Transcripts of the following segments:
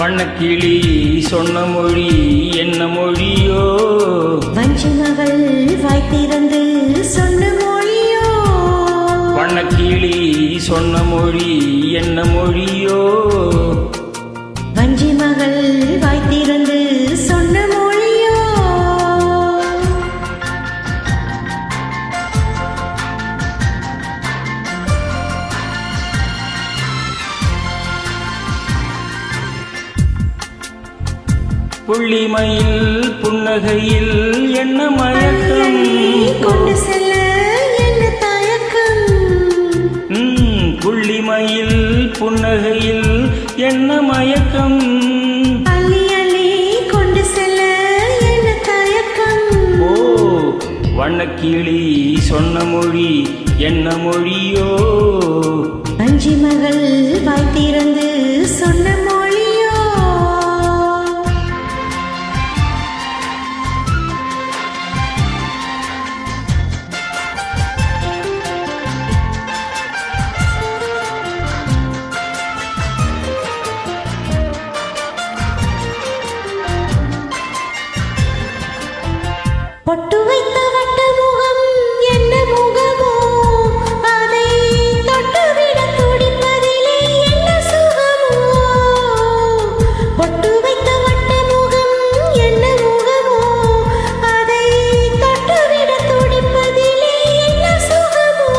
வண்ணக்கிளி சொன்ன மொழி என்ன மொழியோ? வஞ்சி மகள் வாய் திறந்து சொன்ன மொழியோ? வண்ணக்கிளி சொன்ன மொழி என்ன மொழியோ? வஞ்சி மகள் வாய் திறந்து சொன்ன மொழியோ? புள்ளிமயில் புன்னகையில் என்ன மயக்கம் கொண்டு செல்ல என்ன தயக்கம்? புள்ளிமயில் புன்னகையில் என்ன மயக்கம்? அள்ளி அள்ளி கொண்டு செல்ல என்ன தயக்கம்? ஓ வண்ணக்கிளி சொன்ன மொழி என்ன மொழியோ? வஞ்சி மகள் வாய் திறந்து சொன்ன மொழியோ? பொட்டு வைத்த வட்ட முகம் என்ன முகமோ? அதை தொட்டுவிட துடிப்பதிலே என்ன சுகமோ? பொட்டு வைத்த வட்ட முகம் என்ன முகமோ? அதை தொட்டுவிட துடிப்பதிலே என்ன சுகமோ?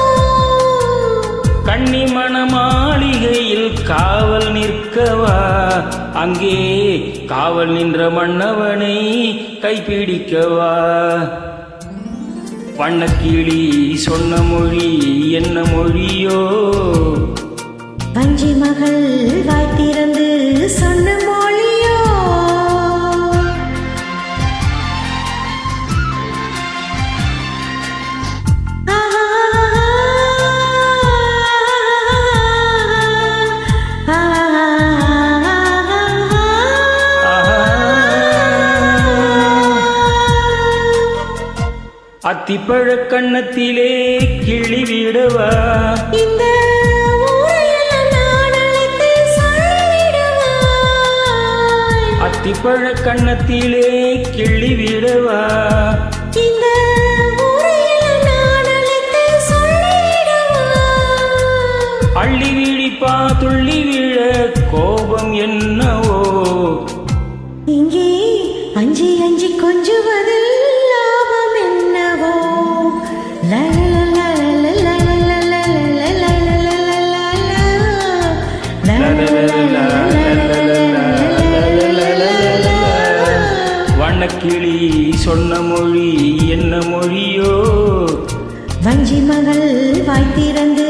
கன்னிமண மாளிகையில் காவல் நிற்கவா? அங்கே காவல் நின்ற மன்னவனை கைப்பிடிக்கவா? வண்ணக்கிளி சொன்ன மொழி என்ன மொழியோ? வஞ்சி மகள் வாய் திறந்து சொன்ன மொழியோ? அத்திப்பழ கண்ணத்திலே கிளி விடவா? இந்த ஊரையெல்லாம் நான் அழைத்து சொல்லிவிடவா? அத்திப்பழ கண்ணத்திலே கிளி விடவா? இந்த ஊரையெல்லாம் நான் அழைத்து சொல்லிவிடவா? அள்ளி விழிப்பா துள்ளி விழ கோபம் என்னவோ? இங்கே அஞ்சி அஞ்சி கொஞ்சுவதில் லாபம் என்னவோ? வண்ணக்கிளி சொன்ன மொழி என்ன மொழியோ? வஞ்சி மகள் வாய் திறந்து